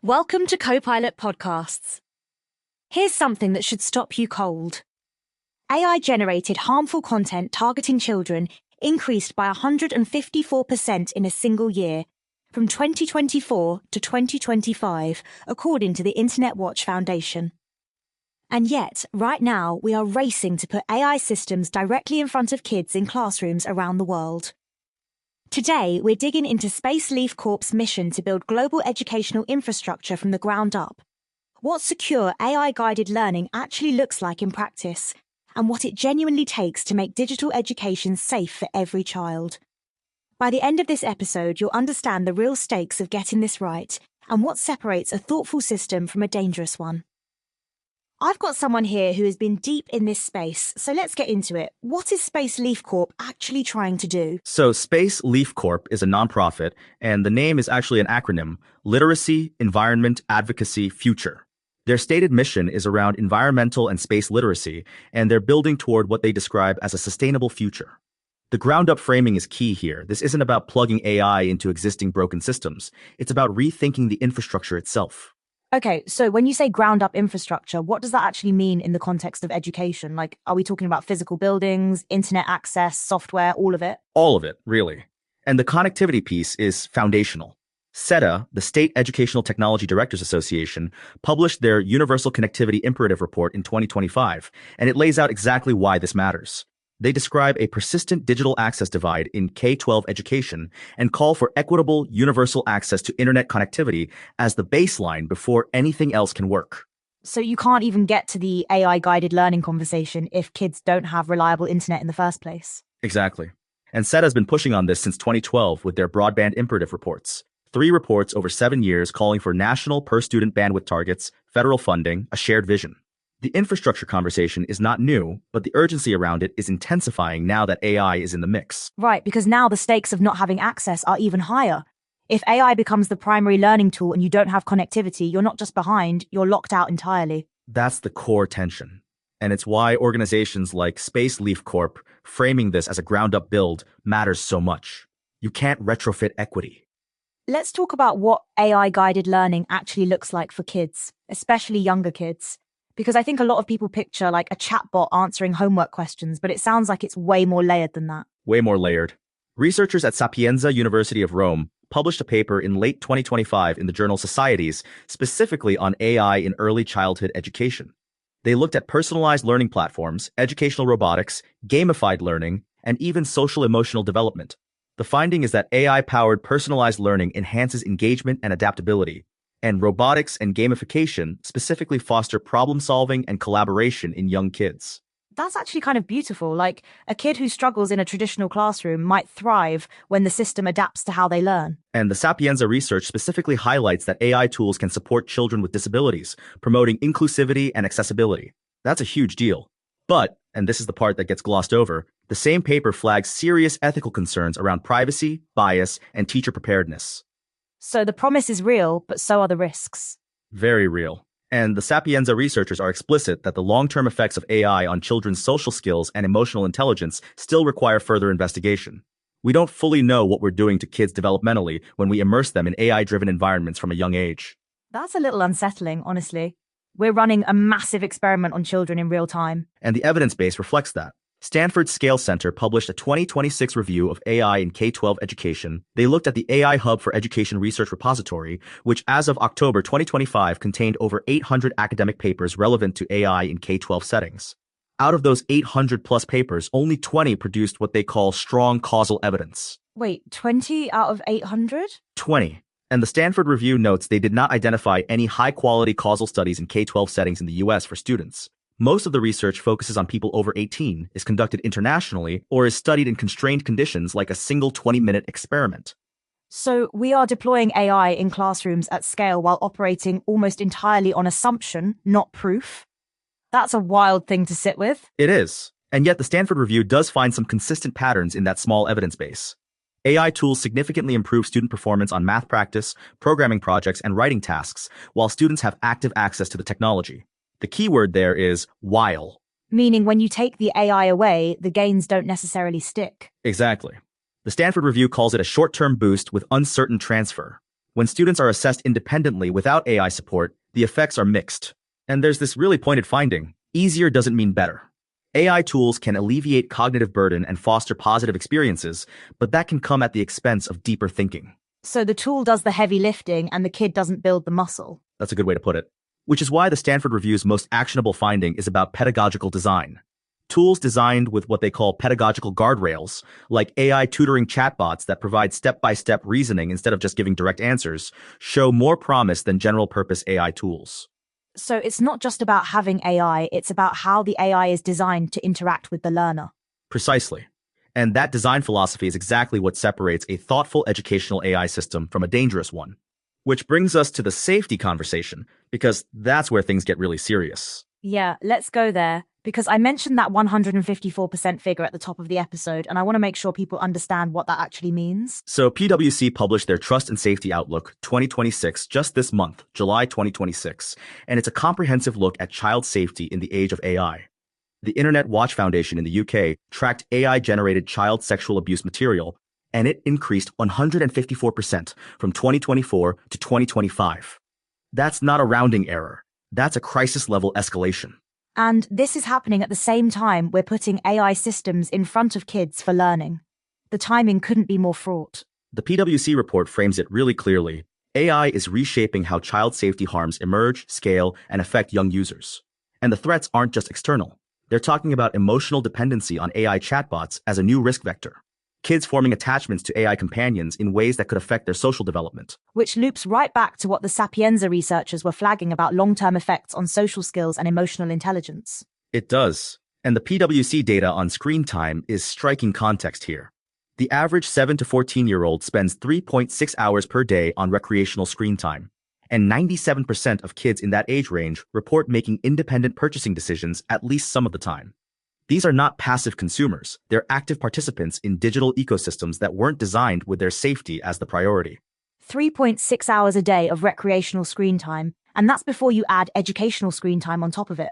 Welcome to Copilot Podcasts. Here's something that should stop you cold. AI-generated harmful content targeting children increased by 154% in a single year, from 2024 to 2025, according to the Internet Watch Foundation. And yet, right now, we are racing to put AI systems directly in front of kids in classrooms around the world. Today, we're digging into LEAF Corp's mission to build global educational infrastructure from the ground up, what secure AI-guided learning actually looks like in practice, and what it genuinely takes to make digital education safe for every child. By the end of this episode, you'll understand the real stakes of getting this right and what separates a thoughtful system from a dangerous one. I've got someone here who has been deep in this space, so let's get into it. What is LEAF Corp actually trying to do? So LEAF Corp is a nonprofit, and the name is actually an acronym: Literacy, Environment, Advocacy, Future. Their stated mission is around environmental and space literacy, and they're building toward what they describe as a sustainable future. The ground-up framing is key here. This isn't about plugging AI into existing broken systems. It's about rethinking the infrastructure itself. Okay, so when you say ground-up infrastructure, what does that actually mean in the context of education? Like, are we talking about physical buildings, internet access, software, all of it? All of it, really. And the connectivity piece is foundational. SETA, the State Educational Technology Directors Association, published their Universal Connectivity Imperative Report in 2025, and it lays out exactly why this matters. They describe a persistent digital access divide in K-12 education and call for equitable, universal access to internet connectivity as the baseline before anything else can work. So you can't even get to the AI-guided learning conversation if kids don't have reliable internet in the first place. Exactly. And SETA has been pushing on this since 2012 with their broadband imperative reports. 3 reports over 7 years calling for national per-student bandwidth targets, federal funding, a shared vision. The infrastructure conversation is not new, but the urgency around it is intensifying now that AI is in the mix. Right, because now the stakes of not having access are even higher. If AI becomes the primary learning tool and you don't have connectivity, you're not just behind, you're locked out entirely. That's the core tension. And it's why organizations like LEAF Corp framing this as a ground-up build matters so much. You can't retrofit equity. Let's talk about what AI-guided learning actually looks like for kids, especially younger kids. Because I think a lot of people picture like a chatbot answering homework questions, but it sounds like it's way more layered than that. Way more layered. Researchers at Sapienza University of Rome published a paper in late 2025 in the journal Societies, specifically on AI in early childhood education. They looked at personalized learning platforms, educational robotics, gamified learning, and even social emotional development. The finding is that AI-powered personalized learning enhances engagement and adaptability, and robotics and gamification specifically foster problem-solving and collaboration in young kids. That's actually kind of beautiful. Like, a kid who struggles in a traditional classroom might thrive when the system adapts to how they learn. And the Sapienza research specifically highlights that AI tools can support children with disabilities, promoting inclusivity and accessibility. That's a huge deal. But, and this is the part that gets glossed over, the same paper flags serious ethical concerns around privacy, bias, and teacher preparedness. So the promise is real, but so are the risks. Very real. And the Sapienza researchers are explicit that the long-term effects of AI on children's social skills and emotional intelligence still require further investigation. We don't fully know what we're doing to kids developmentally when we immerse them in AI-driven environments from a young age. That's a little unsettling, honestly. We're running a massive experiment on children in real time. And the evidence base reflects that. Stanford's Scale Center published a 2026 review of AI in K-12 education. They looked at the AI Hub for Education Research repository, which as of October 2025 contained over 800 academic papers relevant to AI in K-12 settings. Out of those 800 plus papers, only 20 produced what they call strong causal evidence. Wait, 20 out of 800? 20. And the Stanford review notes they did not identify any high-quality causal studies in K-12 settings in the US for students. Most of the research focuses on people over 18, is conducted internationally, or is studied in constrained conditions like a single 20-minute experiment. So we are deploying AI in classrooms at scale while operating almost entirely on assumption, not proof. That's a wild thing to sit with. It is. And yet the Stanford review does find some consistent patterns in that small evidence base. AI tools significantly improve student performance on math practice, programming projects, and writing tasks, while students have active access to the technology. The key word there is while. Meaning when you take the AI away, the gains don't necessarily stick. Exactly. The Stanford review calls it a short-term boost with uncertain transfer. When students are assessed independently without AI support, the effects are mixed. And there's this really pointed finding: easier doesn't mean better. AI tools can alleviate cognitive burden and foster positive experiences, but that can come at the expense of deeper thinking. So the tool does the heavy lifting and the kid doesn't build the muscle. That's a good way to put it. Which is why the Stanford Review's most actionable finding is about pedagogical design. Tools designed with what they call pedagogical guardrails, like AI tutoring chatbots that provide step-by-step reasoning instead of just giving direct answers, show more promise than general-purpose AI tools. So it's not just about having AI, it's about how the AI is designed to interact with the learner. Precisely. And that design philosophy is exactly what separates a thoughtful educational AI system from a dangerous one. Which brings us to the safety conversation, because that's where things get really serious. Yeah, let's go there, because I mentioned that 154% figure at the top of the episode, and I want to make sure people understand what that actually means. So PwC published their Trust and Safety Outlook 2026 just this month, July 2026, and it's a comprehensive look at child safety in the age of AI. The Internet Watch Foundation in the UK tracked AI-generated child sexual abuse material, and it increased 154% from 2024 to 2025. That's not a rounding error. That's a crisis-level escalation. And this is happening at the same time we're putting AI systems in front of kids for learning. The timing couldn't be more fraught. The PwC report frames it really clearly. AI is reshaping how child safety harms emerge, scale, and affect young users. And the threats aren't just external. They're talking about emotional dependency on AI chatbots as a new risk vector. Kids forming attachments to AI companions in ways that could affect their social development. Which loops right back to what the Sapienza researchers were flagging about long-term effects on social skills and emotional intelligence. It does. And the PwC data on screen time is striking context here. The average 7 to 14-year-old spends 3.6 hours per day on recreational screen time. And 97% of kids in that age range report making independent purchasing decisions at least some of the time. These are not passive consumers. They're active participants in digital ecosystems that weren't designed with their safety as the priority. 3.6 hours a day of recreational screen time, and that's before you add educational screen time on top of it.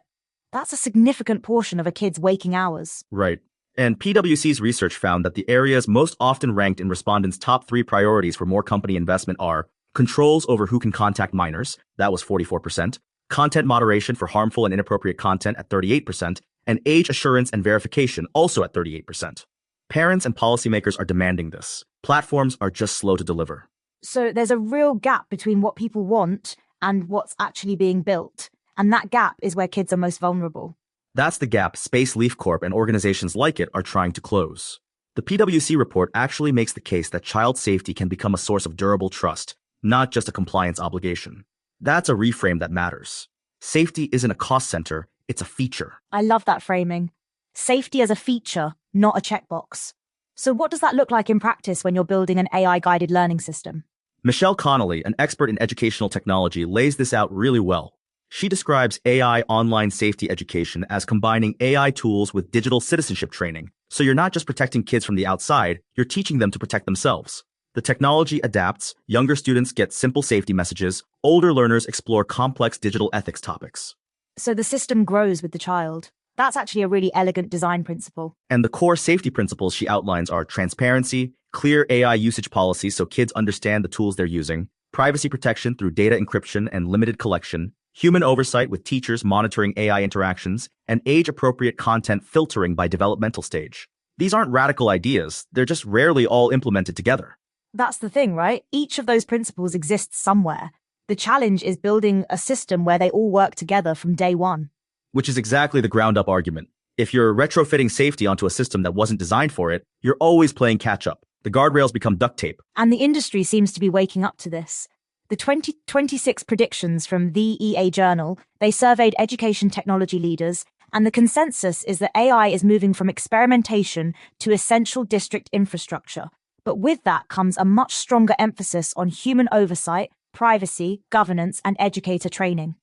That's a significant portion of a kid's waking hours. Right. And PwC's research found that the areas most often ranked in respondents' top 3 priorities for more company investment are controls over who can contact minors, that was 44%, content moderation for harmful and inappropriate content at 38%, and age assurance and verification also at 38%. Parents and policymakers are demanding this. Platforms are just slow to deliver. So there's a real gap between what people want and what's actually being built. And that gap is where kids are most vulnerable. That's the gap LEAF Corp and organizations like it are trying to close. The PwC report actually makes the case that child safety can become a source of durable trust, not just a compliance obligation. That's a reframe that matters. Safety isn't a cost center, it's a feature. I love that framing. Safety as a feature, not a checkbox. So what does that look like in practice when you're building an AI-guided learning system? Michelle Connolly, an expert in educational technology, lays this out really well. She describes AI online safety education as combining AI tools with digital citizenship training. So you're not just protecting kids from the outside, you're teaching them to protect themselves. The technology adapts, younger students get simple safety messages, older learners explore complex digital ethics topics. So the system grows with the child. That's actually a really elegant design principle. And the core safety principles she outlines are transparency, clear AI usage policies so kids understand the tools they're using, privacy protection through data encryption and limited collection, human oversight with teachers monitoring AI interactions, and age-appropriate content filtering by developmental stage. These aren't radical ideas, they're just rarely all implemented together. That's the thing, right? Each of those principles exists somewhere. The challenge is building a system where they all work together from day one. Which is exactly the ground-up argument. If you're retrofitting safety onto a system that wasn't designed for it, you're always playing catch-up. The guardrails become duct tape. And the industry seems to be waking up to this. The 2026 predictions from the EA Journal, they surveyed education technology leaders, and the consensus is that AI is moving from experimentation to essential district infrastructure. But with that comes a much stronger emphasis on human oversight, privacy, governance, and educator training.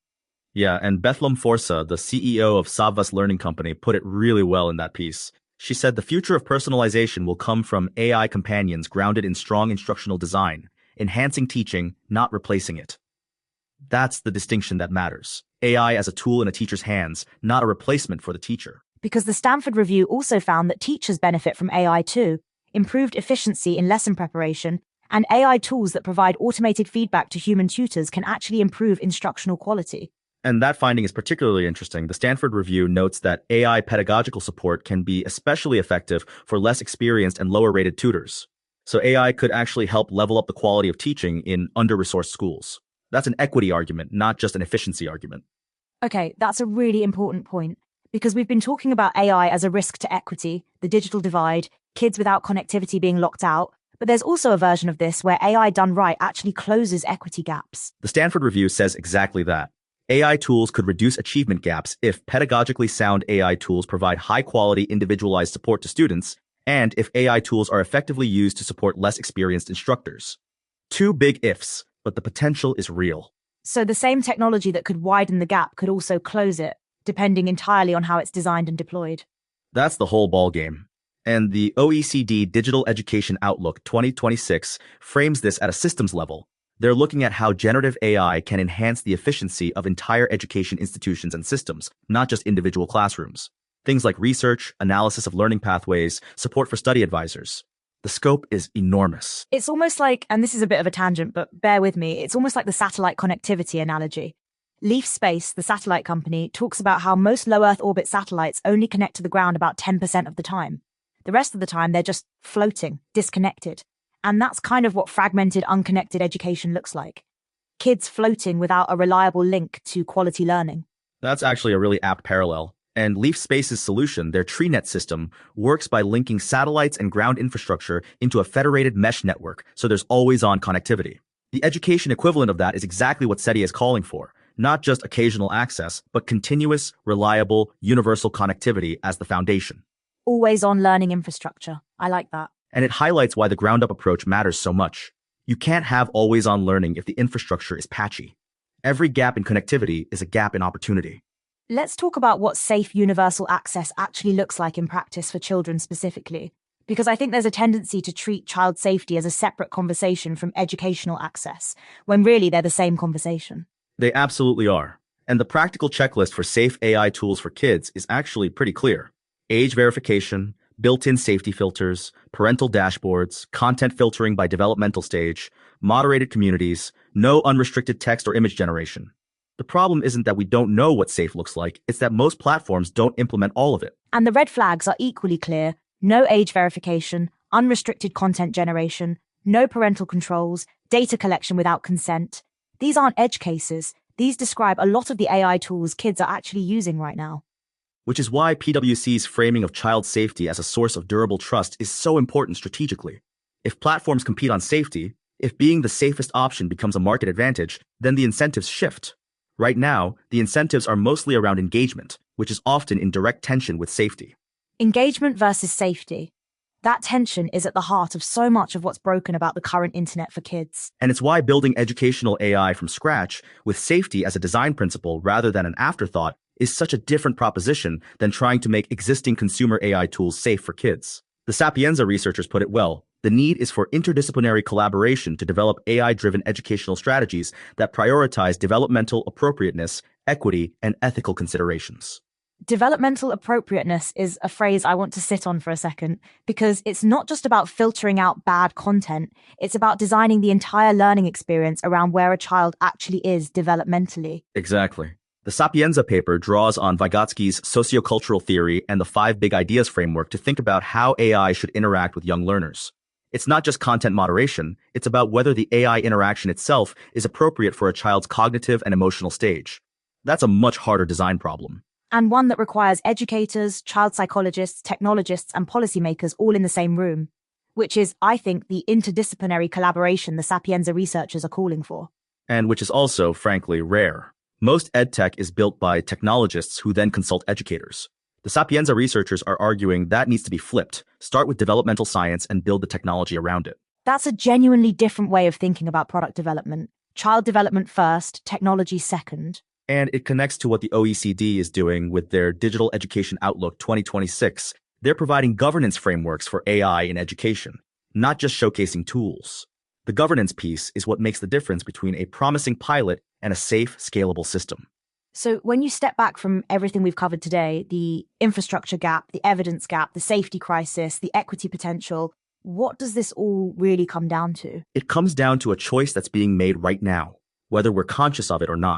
Yeah, and Bethlem Forsa, the CEO of Savvas Learning Company, put it really well in that piece. She said the future of personalization will come from AI companions grounded in strong instructional design, enhancing teaching, not replacing it. That's the distinction that matters. AI as a tool in a teacher's hands, not a replacement for the teacher. Because the Stanford review also found that teachers benefit from AI too, improved efficiency in lesson preparation, And AI tools that provide automated feedback to human tutors can actually improve instructional quality. And that finding is particularly interesting. The Stanford review notes that AI pedagogical support can be especially effective for less experienced and lower-rated tutors. So AI could actually help level up the quality of teaching in under-resourced schools. That's an equity argument, not just an efficiency argument. Okay, that's a really important point, because we've been talking about AI as a risk to equity, the digital divide, kids without connectivity being locked out, but there's also a version of this where AI done right actually closes equity gaps. The Stanford review says exactly that. AI tools could reduce achievement gaps if pedagogically sound AI tools provide high-quality individualized support to students, and if AI tools are effectively used to support less experienced instructors. Two big ifs, but the potential is real. So the same technology that could widen the gap could also close it, depending entirely on how it's designed and deployed. That's the whole ballgame. And the OECD Digital Education Outlook 2026 frames this at a systems level. They're looking at how generative AI can enhance the efficiency of entire education institutions and systems, not just individual classrooms. Things like research, analysis of learning pathways, support for study advisors. The scope is enormous. It's almost like, and this is a bit of a tangent, but bear with me, it's almost like the satellite connectivity analogy. LEAF Space, the satellite company, talks about how most low Earth orbit satellites only connect to the ground about 10% of the time. The rest of the time, they're just floating, disconnected. And that's kind of what fragmented, unconnected education looks like. Kids floating without a reliable link to quality learning. That's actually a really apt parallel. And Leaf Space's solution, their TreeNet system, works by linking satellites and ground infrastructure into a federated mesh network, so there's always-on connectivity. The education equivalent of that is exactly what SETI is calling for, not just occasional access, but continuous, reliable, universal connectivity as the foundation. Always-on learning infrastructure. I like that. And it highlights why the ground-up approach matters so much. You can't have always-on learning if the infrastructure is patchy. Every gap in connectivity is a gap in opportunity. Let's talk about what safe universal access actually looks like in practice for children specifically, because I think there's a tendency to treat child safety as a separate conversation from educational access, when really they're the same conversation. They absolutely are. And the practical checklist for safe AI tools for kids is actually pretty clear. Age verification, built-in safety filters, parental dashboards, content filtering by developmental stage, moderated communities, no unrestricted text or image generation. The problem isn't that we don't know what safe looks like, it's that most platforms don't implement all of it. And the red flags are equally clear: no age verification, unrestricted content generation, no parental controls, data collection without consent. These aren't edge cases. These describe a lot of the AI tools kids are actually using right now. Which is why PwC's framing of child safety as a source of durable trust is so important strategically. If platforms compete on safety, if being the safest option becomes a market advantage, then the incentives shift. Right now, the incentives are mostly around engagement, which is often in direct tension with safety. Engagement versus safety. That tension is at the heart of so much of what's broken about the current internet for kids. And it's why building educational AI from scratch, with safety as a design principle rather than an afterthought, is such a different proposition than trying to make existing consumer AI tools safe for kids. The Sapienza researchers put it well. The need is for interdisciplinary collaboration to develop AI-driven educational strategies that prioritize developmental appropriateness, equity, and ethical considerations. Developmental appropriateness is a phrase I want to sit on for a second, because it's not just about filtering out bad content, it's about designing the entire learning experience around where a child actually is developmentally. Exactly. The Sapienza paper draws on Vygotsky's sociocultural theory and the 5 Big Ideas framework to think about how AI should interact with young learners. It's not just content moderation, it's about whether the AI interaction itself is appropriate for a child's cognitive and emotional stage. That's a much harder design problem. And one that requires educators, child psychologists, technologists, and policymakers all in the same room, which is, I think, the interdisciplinary collaboration the Sapienza researchers are calling for. And which is also, frankly, rare. Most edtech is built by technologists who then consult educators. The Sapienza researchers are arguing that needs to be flipped. Start with developmental science and build the technology around it. That's a genuinely different way of thinking about product development. Child development first, technology second. And it connects to what the OECD is doing with their Digital Education Outlook 2026. They're providing governance frameworks for AI in education, not just showcasing tools. The governance piece is what makes the difference between a promising pilot and a safe, scalable system. So when you step back from everything we've covered today, the infrastructure gap, the evidence gap, the safety crisis, the equity potential, what does this all really come down to? It comes down to a choice that's being made right now, whether we're conscious of it or not.